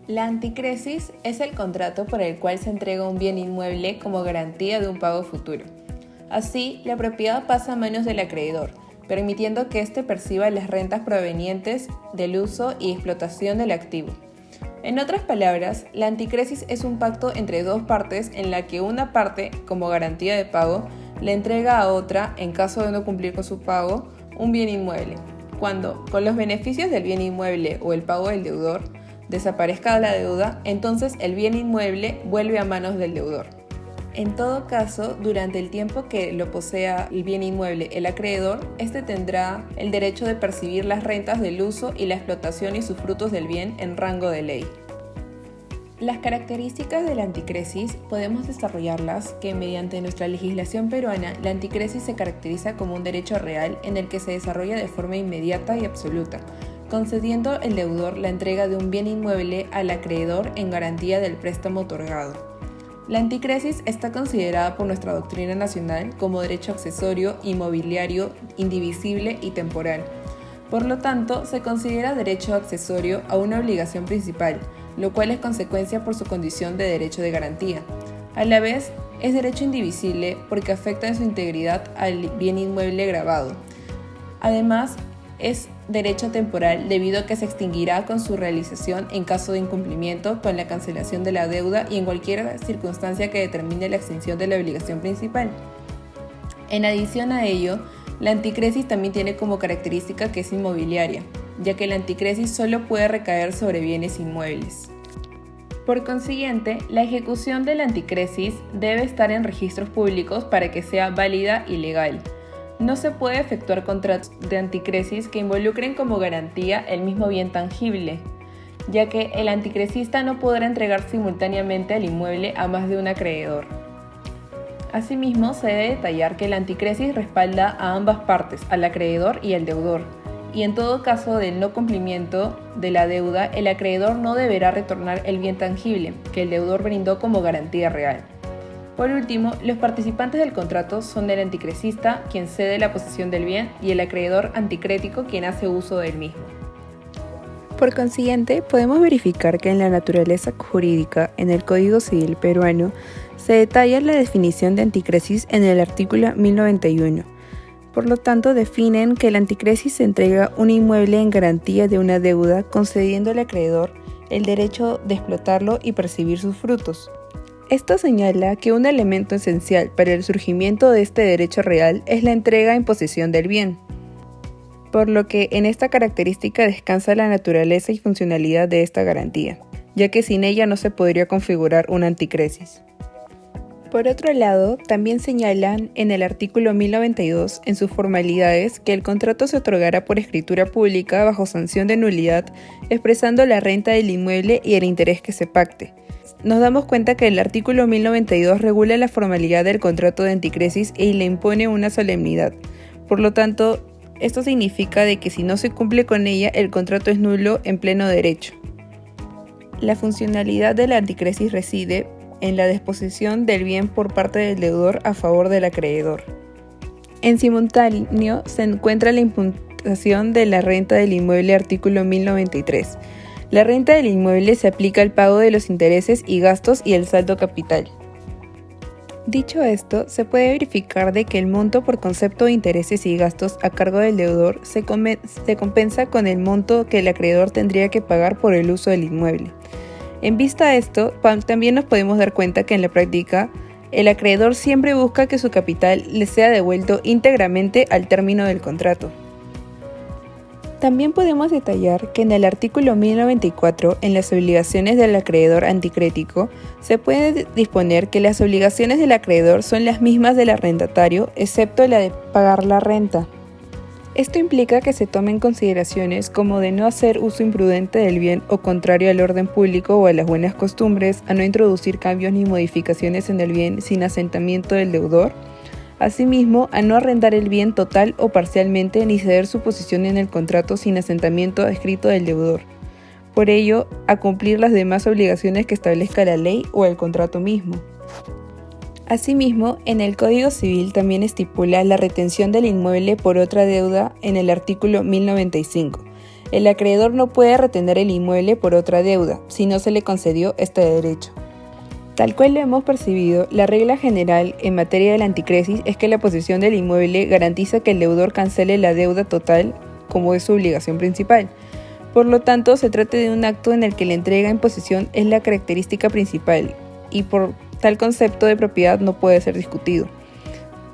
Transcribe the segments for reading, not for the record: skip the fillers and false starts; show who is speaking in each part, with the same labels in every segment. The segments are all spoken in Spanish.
Speaker 1: La anticresis es el contrato por el cual se entrega un bien inmueble como garantía de un pago futuro. Así, la propiedad pasa a manos del acreedor, permitiendo que éste perciba las rentas provenientes del uso y explotación del activo. En otras palabras, la anticresis es un pacto entre dos partes en la que una parte, como garantía de pago, le entrega a otra, en caso de no cumplir con su pago, un bien inmueble. Cuando, con los beneficios del bien inmueble o el pago del deudor, desaparezca la deuda, entonces el bien inmueble vuelve a manos del deudor. En todo caso, durante el tiempo que lo posea el bien inmueble el acreedor, este tendrá el derecho de percibir las rentas del uso y la explotación y sus frutos del bien en rango de ley. Las características de la anticresis podemos desarrollarlas que mediante nuestra legislación peruana, la anticresis se caracteriza como un derecho real en el que se desarrolla de forma inmediata y absoluta, concediendo el deudor la entrega de un bien inmueble al acreedor en garantía del préstamo otorgado. La anticresis está considerada por nuestra doctrina nacional como derecho accesorio, inmobiliario, indivisible y temporal. Por lo tanto, se considera derecho accesorio a una obligación principal, lo cual es consecuencia por su condición de derecho de garantía. A la vez, es derecho indivisible porque afecta en su integridad al bien inmueble gravado. Además, es derecho temporal debido a que se extinguirá con su realización en caso de incumplimiento, con la cancelación de la deuda y en cualquier circunstancia que determine la extinción de la obligación principal. En adición a ello, la anticresis también tiene como característica que es inmobiliaria, ya que la anticresis solo puede recaer sobre bienes inmuebles. Por consiguiente, la ejecución de la anticresis debe estar en registros públicos para que sea válida y legal. No se puede efectuar contratos de anticresis que involucren como garantía el mismo bien tangible, ya que el anticresista no podrá entregar simultáneamente el inmueble a más de un acreedor. Asimismo, se debe detallar que la anticresis respalda a ambas partes, al acreedor y al deudor, y en todo caso del no cumplimiento de la deuda, el acreedor no deberá retornar el bien tangible que el deudor brindó como garantía real. Por último, los participantes del contrato son el anticresista, quien cede la posesión del bien, y el acreedor anticrético, quien hace uso del mismo.
Speaker 2: Por consiguiente, podemos verificar que en la naturaleza jurídica, en el Código Civil peruano, se detalla la definición de anticresis en el artículo 1091. Por lo tanto, definen que la anticresis entrega un inmueble en garantía de una deuda, concediendo al acreedor el derecho de explotarlo y percibir sus frutos. Esto señala que un elemento esencial para el surgimiento de este derecho real es la entrega en posesión del bien, por lo que en esta característica descansa la naturaleza y funcionalidad de esta garantía, ya que sin ella no se podría configurar una anticresis. Por otro lado, también señalan en el artículo 1092, en sus formalidades, que el contrato se otorgará por escritura pública bajo sanción de nulidad, expresando la renta del inmueble y el interés que se pacte. Nos damos cuenta que el artículo 1092 regula la formalidad del contrato de anticresis y le impone una solemnidad. Por lo tanto, esto significa de que si no se cumple con ella, el contrato es nulo en pleno derecho. La funcionalidad de la anticresis reside en la disposición del bien por parte del deudor a favor del acreedor. En simultáneo se encuentra la imputación de la renta del inmueble, artículo 1093. La renta del inmueble se aplica al pago de los intereses y gastos y el saldo capital. Dicho esto, se puede verificar de que el monto por concepto de intereses y gastos a cargo del deudor se compensa con el monto que el acreedor tendría que pagar por el uso del inmueble. En vista a esto, también nos podemos dar cuenta que en la práctica, el acreedor siempre busca que su capital le sea devuelto íntegramente al término del contrato. También podemos detallar que en el artículo 1094, en las obligaciones del acreedor anticrético, se puede disponer que las obligaciones del acreedor son las mismas del arrendatario, excepto la de pagar la renta. Esto implica que se tomen consideraciones como de no hacer uso imprudente del bien o contrario al orden público o a las buenas costumbres, a no introducir cambios ni modificaciones en el bien sin asentamiento del deudor. Asimismo, a no arrendar el bien total o parcialmente ni ceder su posición en el contrato sin asentamiento escrito del deudor. Por ello, a cumplir las demás obligaciones que establezca la ley o el contrato mismo. Asimismo, en el Código Civil también estipula la retención del inmueble por otra deuda en el artículo 1095. El acreedor no puede retener el inmueble por otra deuda, si no se le concedió este derecho. Tal cual lo hemos percibido, la regla general en materia de la anticresis es que la posesión del inmueble garantiza que el deudor cancele la deuda total como es su obligación principal. Por lo tanto, se trata de un acto en el que la entrega en posesión es la característica principal y por tal concepto de propiedad no puede ser discutido.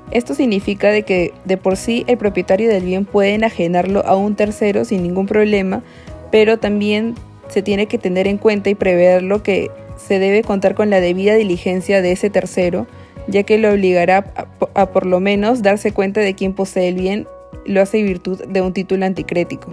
Speaker 2: Esto significa de que de por sí el propietario del bien puede enajenarlo a un tercero sin ningún problema, pero también se tiene que tener en cuenta y preverlo que se debe contar con la debida diligencia de ese tercero, ya que lo obligará a por lo menos darse cuenta de quién posee el bien, lo hace virtud de un título anticrético.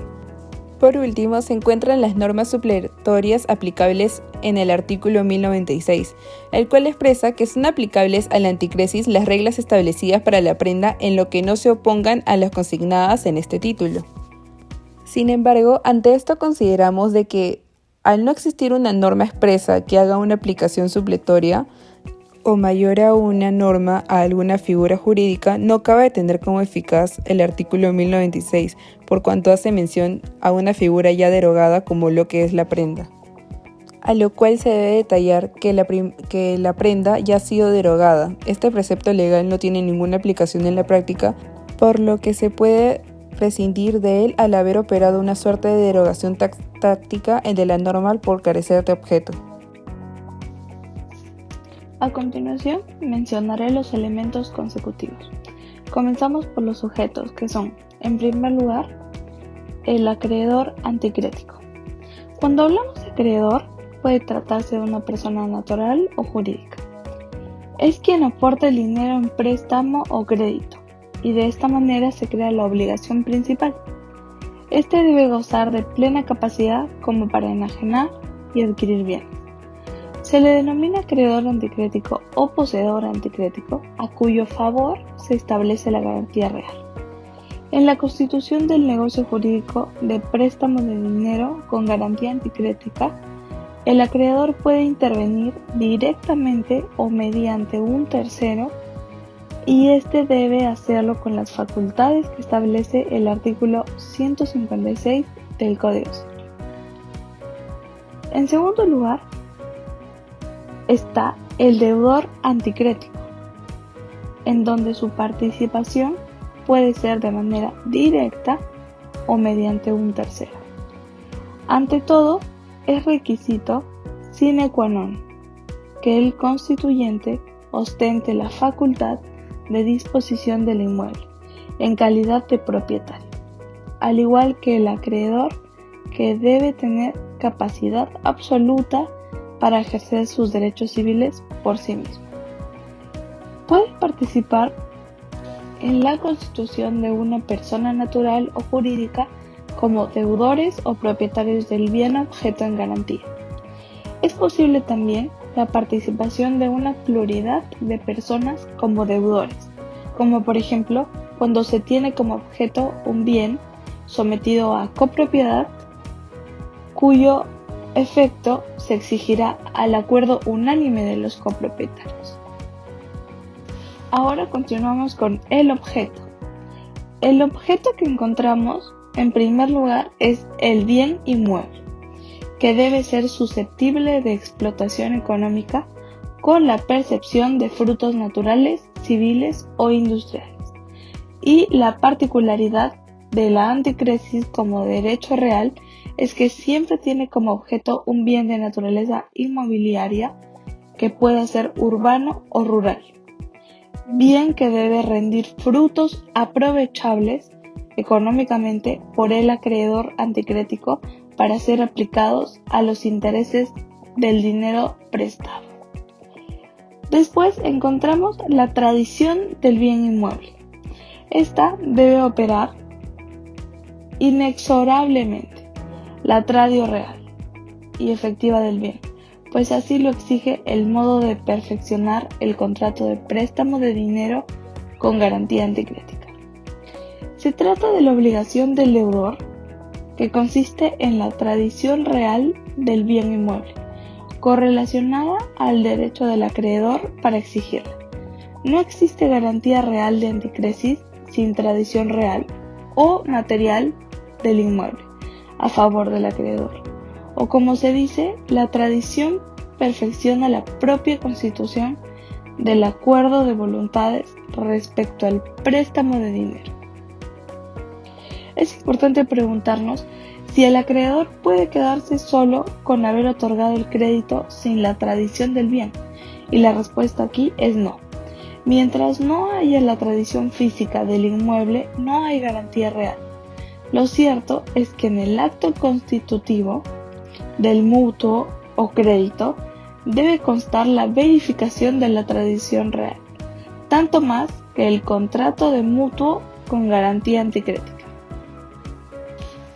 Speaker 2: Por último, se encuentran las normas supletorias aplicables en el artículo 1096, el cual expresa que son aplicables a la anticresis las reglas establecidas para la prenda en lo que no se opongan a las consignadas en este título. Sin embargo, ante esto consideramos de que al no existir una norma expresa que haga una aplicación supletoria o mayor a una norma a alguna figura jurídica, no cabe tener como eficaz el artículo 1096, por cuanto hace mención a una figura ya derogada como lo que es la prenda. A lo cual se debe detallar que la prenda ya ha sido derogada. Este precepto legal no tiene ninguna aplicación en la práctica, por lo que se puede prescindir de él al haber operado una suerte de derogación táctica de la norma por carecer de objeto.
Speaker 3: A continuación, mencionaré los elementos consecutivos. Comenzamos por los sujetos, que son, en primer lugar, el acreedor anticrético. Cuando hablamos de acreedor, puede tratarse de una persona natural o jurídica. Es quien aporta el dinero en préstamo o crédito, y de esta manera se crea la obligación principal. Este debe gozar de plena capacidad como para enajenar y adquirir bienes. Se le denomina acreedor anticrético o poseedor anticrético, a cuyo favor se establece la garantía real. En la constitución del negocio jurídico de préstamo de dinero con garantía anticrética, el acreedor puede intervenir directamente o mediante un tercero, y este debe hacerlo con las facultades que establece el artículo 156 del Código Civil. En segundo lugar, está el deudor anticrético, en donde su participación puede ser de manera directa o mediante un tercero. Ante todo, es requisito sine qua non que el constituyente ostente la facultad de disposición del inmueble en calidad de propietario, al igual que el acreedor, que debe tener capacidad absoluta para ejercer sus derechos civiles por sí mismo. Puede participar en la constitución de una persona natural o jurídica como deudores o propietarios del bien objeto en garantía. Es posible también la participación de una pluralidad de personas como deudores, como por ejemplo cuando se tiene como objeto un bien sometido a copropiedad, cuyo efecto se exigirá al acuerdo unánime de los copropietarios. Ahora continuamos con el objeto. El objeto que encontramos en primer lugar es el bien inmueble, que debe ser susceptible de explotación económica con la percepción de frutos naturales, civiles o industriales. Y la particularidad de la anticresis como derecho real es que siempre tiene como objeto un bien de naturaleza inmobiliaria que pueda ser urbano o rural, bien que debe rendir frutos aprovechables económicamente por el acreedor anticrético para ser aplicados a los intereses del dinero prestado. Después encontramos la tradición del bien inmueble. Esta debe operar inexorablemente la tradio real y efectiva del bien, pues así lo exige el modo de perfeccionar el contrato de préstamo de dinero con garantía anticrética. Se trata de la obligación del deudor, que consiste en la tradición real del bien inmueble, correlacionada al derecho del acreedor para exigirla. No existe garantía real de anticresis sin tradición real o material del inmueble, a favor del acreedor. O como se dice, la tradición perfecciona la propia constitución del acuerdo de voluntades respecto al préstamo de dinero. Es importante preguntarnos si el acreedor puede quedarse solo con haber otorgado el crédito sin la tradición del bien, y la respuesta aquí es no. Mientras no haya la tradición física del inmueble, no hay garantía real. Lo cierto es que en el acto constitutivo del mutuo o crédito debe constar la verificación de la tradición real, tanto más que el contrato de mutuo con garantía anticrética.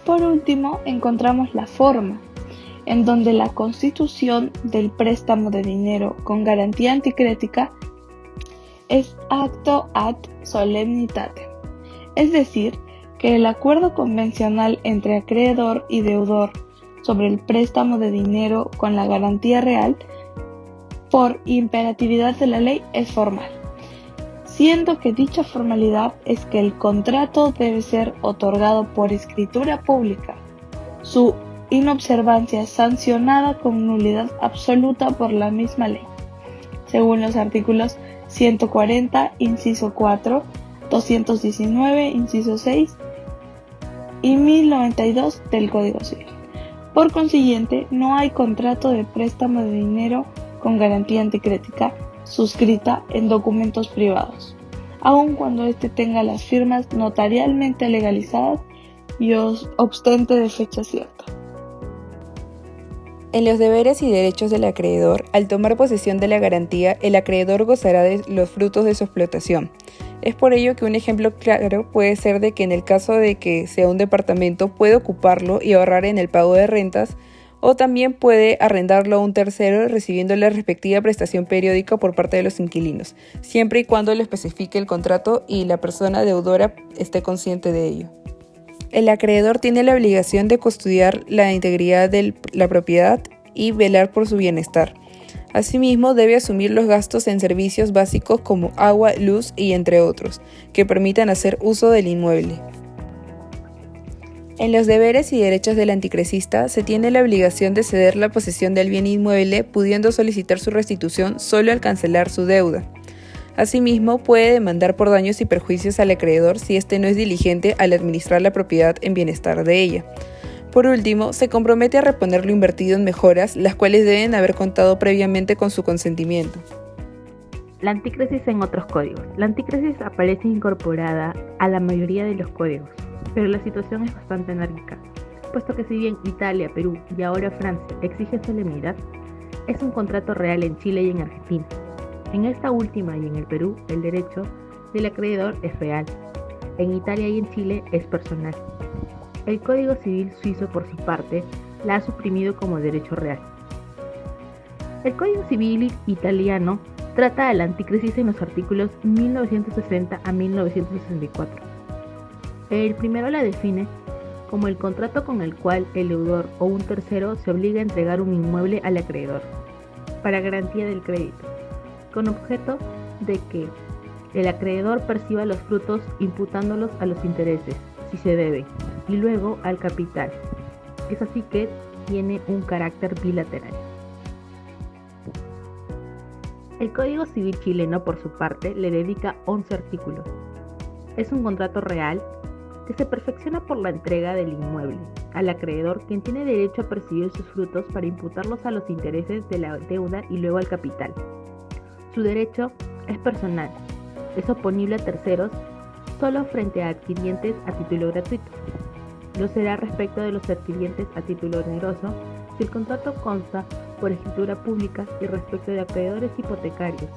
Speaker 3: Por último, encontramos la forma, en donde la constitución del préstamo de dinero con garantía anticrética es acto ad solemnitatem, es decir, que el acuerdo convencional entre acreedor y deudor sobre el préstamo de dinero con la garantía real, por imperatividad de la ley, es formal, siendo que dicha formalidad es que el contrato debe ser otorgado por escritura pública, su inobservancia sancionada con nulidad absoluta por la misma ley, según los artículos 140, inciso 4, 219, inciso 6 y 1092 del Código Civil. Por consiguiente, no hay contrato de préstamo de dinero con garantía anticrética suscrita en documentos privados, aun cuando éste tenga las firmas notarialmente legalizadas y obstante de fecha cierta.
Speaker 2: En los deberes y derechos del acreedor, al tomar posesión de la garantía, el acreedor gozará de los frutos de su explotación. Es por ello que un ejemplo claro puede ser de que en el caso de que sea un departamento puede ocuparlo y ahorrar en el pago de rentas, o también puede arrendarlo a un tercero recibiendo la respectiva prestación periódica por parte de los inquilinos, siempre y cuando lo especifique el contrato y la persona deudora esté consciente de ello. El acreedor tiene la obligación de custodiar la integridad de la propiedad y velar por su bienestar. Asimismo, debe asumir los gastos en servicios básicos como agua, luz y entre otros, que permitan hacer uso del inmueble. En los deberes y derechos del anticrecista se tiene la obligación de ceder la posesión del bien inmueble, pudiendo solicitar su restitución solo al cancelar su deuda. Asimismo, puede demandar por daños y perjuicios al acreedor si éste no es diligente al administrar la propiedad en bienestar de ella. Por último, se compromete a reponer lo invertido en mejoras, las cuales deben haber contado previamente con su consentimiento.
Speaker 4: La antícresis en otros códigos. La antícresis aparece incorporada a la mayoría de los códigos, pero la situación es bastante enérgica, puesto que si bien Italia, Perú y ahora Francia exigen solemnidad, es un contrato real en Chile y en Argentina. En esta última y en el Perú, el derecho del acreedor es real. En Italia y en Chile es personal. El Código Civil suizo, por su parte, la ha suprimido como derecho real. El Código Civil italiano trata a la antícresis en los artículos 1960 a 1964. El primero la define como el contrato con el cual el deudor o un tercero se obliga a entregar un inmueble al acreedor para garantía del crédito, con objeto de que el acreedor perciba los frutos imputándolos a los intereses, si se debe, y luego al capital. Es así que tiene un carácter bilateral. El Código Civil chileno, por su parte, le dedica 11 artículos. Es un contrato real que se perfecciona por la entrega del inmueble al acreedor, quien tiene derecho a percibir sus frutos para imputarlos a los intereses de la deuda y luego al capital. Su derecho es personal, es oponible a terceros solo frente a adquirientes a título gratuito. Lo será respecto de los adquirientes a título oneroso si el contrato consta por escritura pública y respecto de acreedores hipotecarios,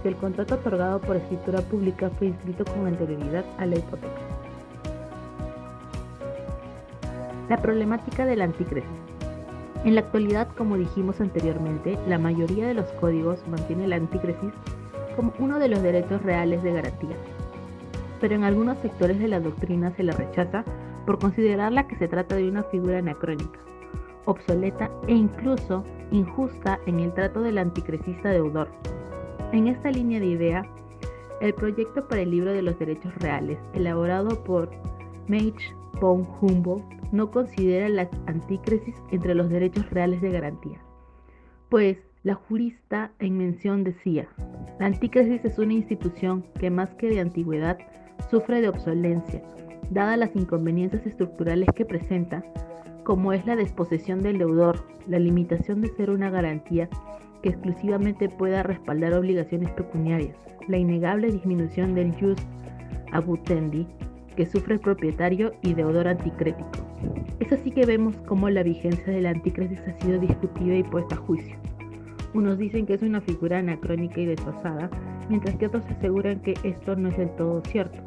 Speaker 4: si el contrato otorgado por escritura pública fue inscrito con anterioridad a la hipoteca. La problemática de la antícresis. En la actualidad, como dijimos anteriormente, la mayoría de los códigos mantiene la antícresis como uno de los derechos reales de garantía, pero en algunos sectores de la doctrina se la rechaza por considerarla que se trata de una figura anacrónica, obsoleta e incluso injusta en el trato del anticrecista deudor. En esta línea de idea, el proyecto para el libro de los derechos reales, elaborado por Meitsch von Humboldt no considera la antícresis entre los derechos reales de garantía, pues la jurista en mención decía: la antícresis es una institución que más que de antigüedad sufre de obsolencia, dadas las inconveniencias estructurales que presenta, como es la desposesión del deudor, la limitación de ser una garantía que exclusivamente pueda respaldar obligaciones pecuniarias, la innegable disminución del jus abutendi que sufre el propietario y deudor anticrético. Es así que vemos cómo la vigencia de la antícresis ha sido discutida y puesta a juicio. Unos dicen que es una figura anacrónica y desfasada, mientras que otros aseguran que esto no es del todo cierto.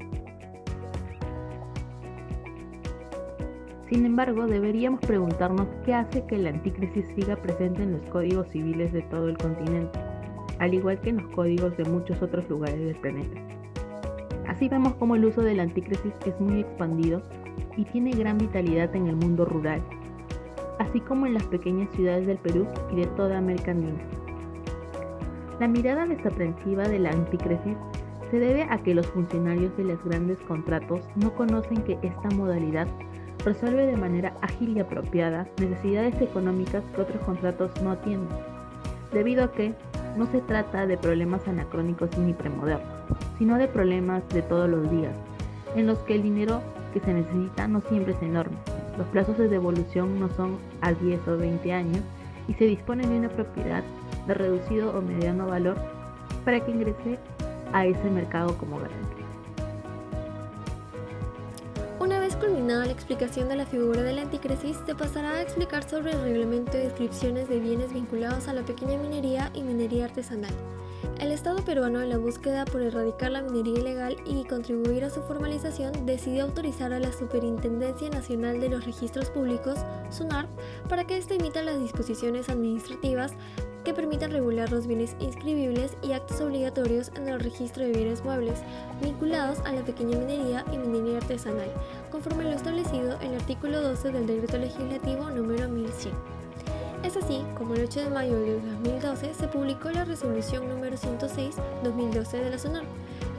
Speaker 4: Sin embargo, deberíamos preguntarnos qué hace que la antícresis siga presente en los códigos civiles de todo el continente, al igual que en los códigos de muchos otros lugares del planeta. Así vemos cómo el uso de la antícresis es muy expandido y tiene gran vitalidad en el mundo rural, así como en las pequeñas ciudades del Perú y de toda América Andina. La mirada desaprensiva de la antícresis se debe a que los funcionarios de los grandes contratos no conocen que esta modalidad resuelve de manera ágil y apropiada necesidades económicas que otros contratos no atienden, debido a que no se trata de problemas anacrónicos ni premodernos, sino de problemas de todos los días, en los que el dinero que se necesita no siempre es enorme, los plazos de devolución no son a 10 o 20 años y se dispone de una propiedad de reducido o mediano valor para que ingrese a ese mercado como garantía.
Speaker 5: Una vez culminada la explicación de la figura de la antícresis, se pasará a explicar sobre el reglamento de descripciones de bienes vinculados a la pequeña minería y minería artesanal. El Estado peruano, en la búsqueda por erradicar la minería ilegal y contribuir a su formalización, decidió autorizar a la Superintendencia Nacional de los Registros Públicos, SUNARP, para que ésta emita las disposiciones administrativas que permitan regular los bienes inscribibles y actos obligatorios en el registro de bienes muebles vinculados a la pequeña minería y minería artesanal, conforme a lo establecido en el artículo 12 del Decreto Legislativo número 1100. Es así como el 8 de mayo de 2012 se publicó la resolución número 106/2012 de la SUNARP,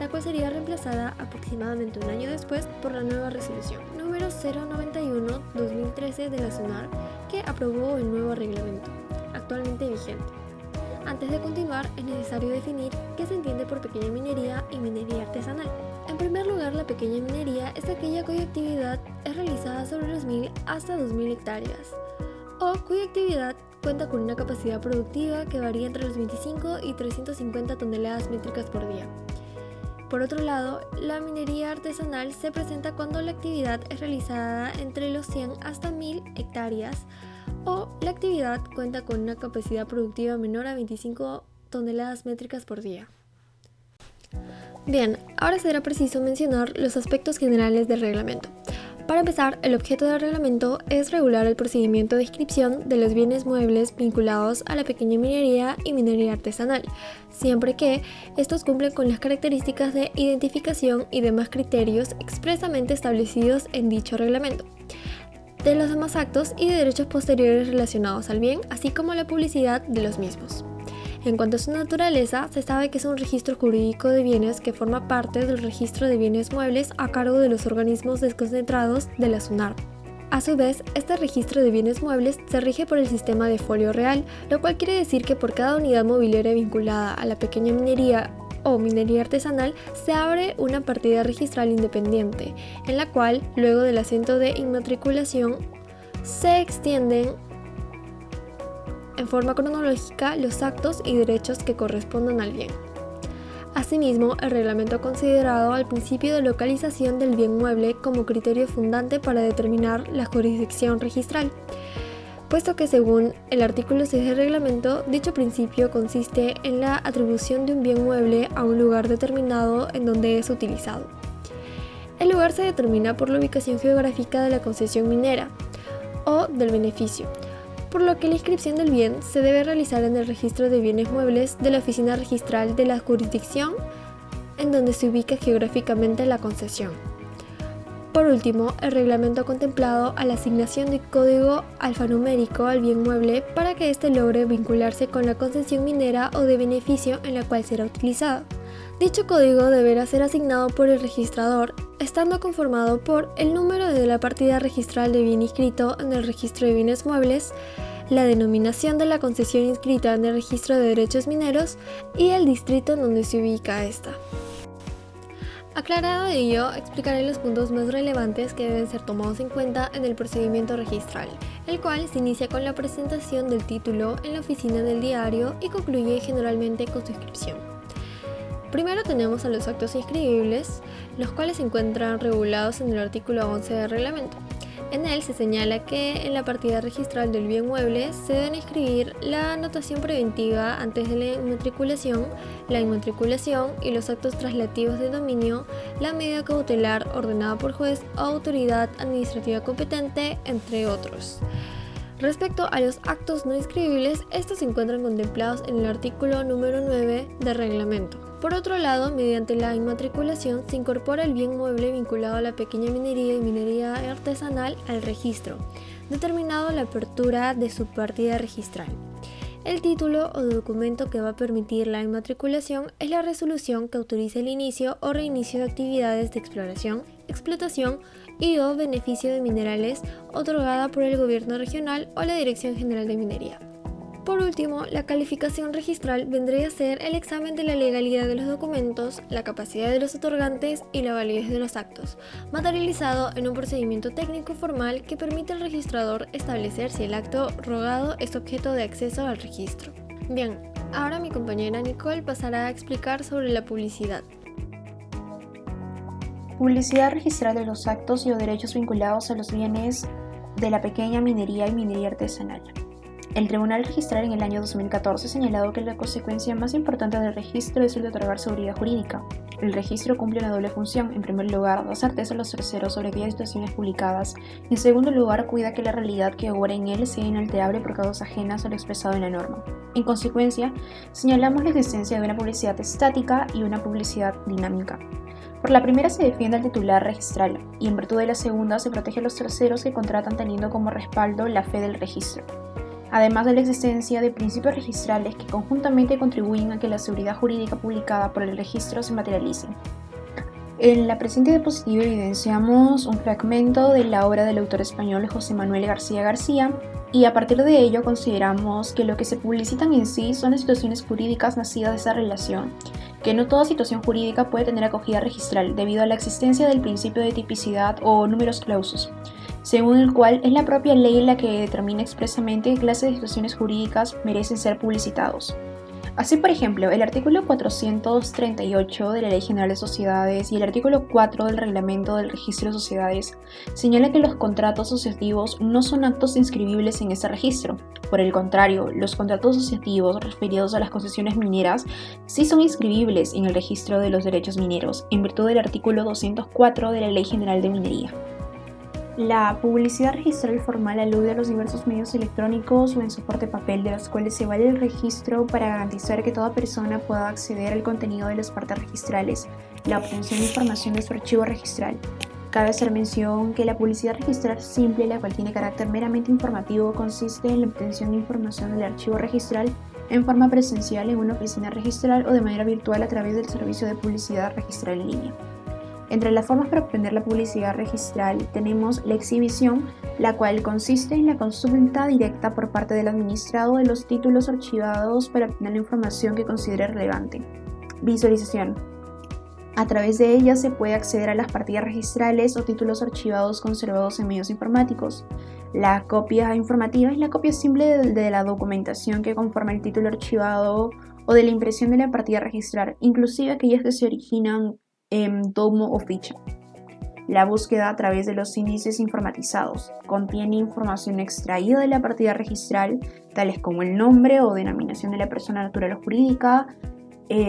Speaker 5: la cual sería reemplazada aproximadamente un año después por la nueva resolución número 091/2013 de la SUNARP, que aprobó el nuevo reglamento, actualmente vigente. Antes de continuar, es necesario definir qué se entiende por pequeña minería y minería artesanal. En primer lugar, la pequeña minería es aquella cuya actividad es realizada sobre los 1000 hasta 2000 hectáreas, o cuya actividad cuenta con una capacidad productiva que varía entre los 25 y 350 toneladas métricas por día. Por otro lado, la minería artesanal se presenta cuando la actividad es realizada entre los 100 hasta 1000 hectáreas, o la actividad cuenta con una capacidad productiva menor a 25 toneladas métricas por día. Bien, ahora será preciso mencionar los aspectos generales del reglamento. Para empezar, el objeto del reglamento es regular el procedimiento de inscripción de los bienes muebles vinculados a la pequeña minería y minería artesanal, siempre que estos cumplen con las características de identificación y demás criterios expresamente establecidos en dicho reglamento, de los demás actos y de derechos posteriores relacionados al bien, así como la publicidad de los mismos. En cuanto a su naturaleza, se sabe que es un registro jurídico de bienes que forma parte del registro de bienes muebles a cargo de los organismos desconcentrados de la SUNARP. A su vez, este registro de bienes muebles se rige por el sistema de folio real, lo cual quiere decir que por cada unidad mobiliaria vinculada a la pequeña minería o minería artesanal se abre una partida registral independiente, en la cual, luego del asiento de inmatriculación, se extienden en forma cronológica los actos y derechos que correspondan al bien. Asimismo, el reglamento ha considerado al principio de localización del bien mueble como criterio fundante para determinar la jurisdicción registral, puesto que según el artículo 6 del reglamento, dicho principio consiste en la atribución de un bien mueble a un lugar determinado en donde es utilizado. El lugar se determina por la ubicación geográfica de la concesión minera o del beneficio, por lo que la inscripción del bien se debe realizar en el registro de bienes muebles de la oficina registral de la jurisdicción en donde se ubica geográficamente la concesión. Por último, el reglamento ha contemplado a la asignación de código alfanumérico al bien mueble para que éste logre vincularse con la concesión minera o de beneficio en la cual será utilizado. Dicho código deberá ser asignado por el registrador, estando conformado por el número de la partida registral de bien inscrito en el registro de bienes muebles, la denominación de la concesión inscrita en el registro de derechos mineros y el distrito en donde se ubica esta. Aclarado ello, explicaré los puntos más relevantes que deben ser tomados en cuenta en el procedimiento registral, el cual se inicia con la presentación del título en la oficina del diario y concluye generalmente con su inscripción. Primero tenemos a los actos inscribibles, los cuales se encuentran regulados en el artículo 11 del reglamento. En él se señala que en la partida registral del bien mueble se deben inscribir la anotación preventiva antes de la inmatriculación y los actos traslativos de dominio, la medida cautelar ordenada por juez o autoridad administrativa competente, entre otros. Respecto a los actos no inscribibles, estos se encuentran contemplados en el artículo número 9 del reglamento. Por otro lado, mediante la inmatriculación se incorpora el bien mueble vinculado a la pequeña minería y minería artesanal al registro, determinado la apertura de su partida registral. El título o documento que va a permitir la inmatriculación es la resolución que autoriza el inicio o reinicio de actividades de exploración, explotación y o beneficio de minerales otorgada por el gobierno regional o la Dirección General de Minería. Por último, la calificación registral vendría a ser el examen de la legalidad de los documentos, la capacidad de los otorgantes y la validez de los actos, materializado en un procedimiento técnico formal que permite al registrador establecer si el acto rogado es objeto de acceso al registro. Bien, ahora mi compañera Nicole pasará a explicar sobre la publicidad.
Speaker 6: Publicidad registral de los actos y o derechos vinculados a los bienes de la pequeña minería y minería artesanal. El Tribunal Registral en el año 2014 ha señalado que la consecuencia más importante del registro es el de otorgar seguridad jurídica. El registro cumple una doble función. En primer lugar, da certeza a los terceros sobre aquellas situaciones publicadas. Y en segundo lugar, cuida que la realidad que obra en él sea inalterable por causas ajenas a lo expresado en la norma. En consecuencia, señalamos la existencia de una publicidad estática y una publicidad dinámica. Por la primera se defiende al titular registral y en virtud de la segunda se protege a los terceros que contratan teniendo como respaldo la fe del registro. Además de la existencia de principios registrales que conjuntamente contribuyen a que la seguridad jurídica publicada por el registro se materialice. En la presente diapositiva evidenciamos un fragmento de la obra del autor español José Manuel García García y a partir de ello consideramos que lo que se publicitan en sí son las situaciones jurídicas nacidas de esa relación, que no toda situación jurídica puede tener acogida registral debido a la existencia del principio de tipicidad o numerus clausus, según el cual es la propia ley la que determina expresamente qué clase de situaciones jurídicas merecen ser publicitados. Así, por ejemplo, el artículo 438 de la Ley General de Sociedades y el artículo 4 del Reglamento del Registro de Sociedades señalan que los contratos asociativos no son actos inscribibles en ese registro. Por el contrario, los contratos asociativos referidos a las concesiones mineras sí son inscribibles en el registro de los derechos mineros, en virtud del artículo 204 de la Ley General de Minería. La publicidad registral formal alude a los diversos medios electrónicos o en soporte papel de los cuales se vale el registro para garantizar que toda persona pueda acceder al contenido de las partes registrales, la obtención de información de su archivo registral. Cabe hacer mención que la publicidad registral simple, la cual tiene carácter meramente informativo, consiste en la obtención de información del archivo registral en forma presencial en una oficina registral o de manera virtual a través del servicio de publicidad registral en línea. Entre las formas para obtener la publicidad registral tenemos la exhibición, la cual consiste en la consulta directa por parte del administrado de los títulos archivados para obtener la información que considere relevante. Visualización. A través de ella se puede acceder a las partidas registrales o títulos archivados conservados en medios informáticos. La copia informativa es la copia simple de la documentación que conforma el título archivado o de la impresión de la partida registral, inclusive aquellas que se originan en tomo o ficha. La búsqueda a través de los índices informatizados contiene información extraída de la partida registral, tales como el nombre o denominación de la persona natural o jurídica,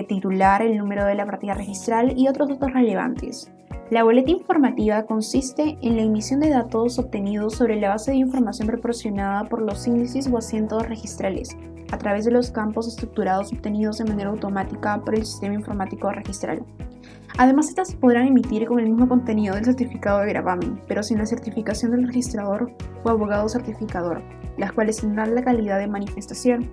Speaker 6: titular, el número de la partida registral y otros datos relevantes. La boleta informativa consiste en la emisión de datos obtenidos sobre la base de información proporcionada por los índices o asientos registrales, a través de los campos estructurados obtenidos de manera automática por el sistema informático registral. Además, estas se podrán emitir con el mismo contenido del certificado de gravamen, pero sin la certificación del registrador o abogado certificador, las cuales tendrán la calidad de manifestación.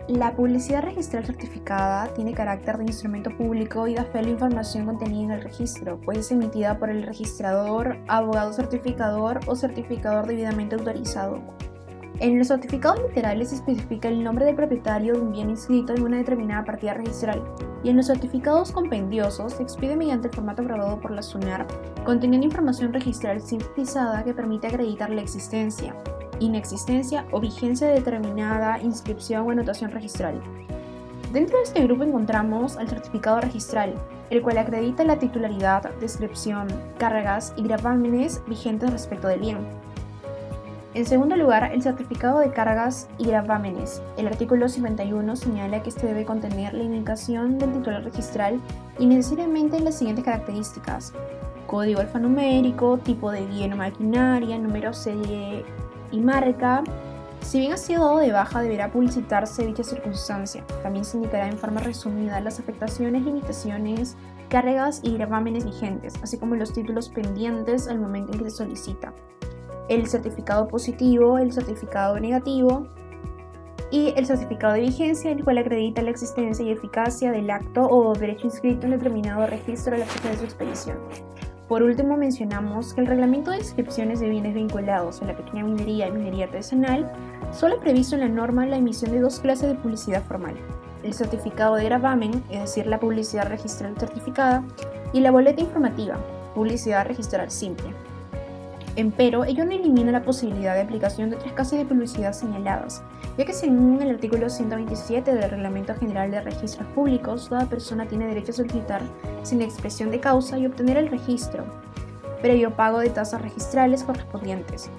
Speaker 6: La publicidad registral certificada tiene carácter de instrumento público y da fe a la información contenida en el registro, pues es emitida por el registrador, abogado certificador o certificador debidamente autorizado. En los certificados literales se especifica el nombre del propietario de un bien inscrito en una determinada partida registral, y en los certificados compendiosos se expide mediante el formato aprobado por la SUNAR, conteniendo información registral sintetizada que permite acreditar la existencia, inexistencia o vigencia de determinada inscripción o anotación registral. Dentro de este grupo encontramos al certificado registral, el cual acredita la titularidad, descripción, cargas y gravámenes vigentes respecto del bien. En segundo lugar, el certificado de cargas y gravámenes. El artículo 51 señala que este debe contener la indicación del titular registral y necesariamente las siguientes características: código alfanumérico, tipo de bien o maquinaria, número, serie y marca. Si bien ha sido dado de baja, deberá publicitarse dicha circunstancia. También se indicará en forma resumida las afectaciones, limitaciones, cargas y gravámenes vigentes, así como los títulos pendientes al momento en que se solicita, el certificado positivo, el certificado negativo y el certificado de vigencia, el cual acredita la existencia y eficacia del acto o derecho inscrito en determinado registro a la fecha de su expedición. Por último, mencionamos que el reglamento de inscripciones de bienes vinculados a la pequeña minería y minería artesanal solo ha previsto en la norma la emisión de dos clases de publicidad formal: el certificado de gravamen, es decir, la publicidad registral certificada, y la boleta informativa, publicidad registral simple. Empero, ello no elimina la posibilidad de aplicación de otras clases de publicidad señaladas, ya que según el artículo 127 del Reglamento General de Registros Públicos, toda persona tiene derecho a solicitar sin expresión de causa y obtener el registro, previo pago de tasas registrales correspondientes.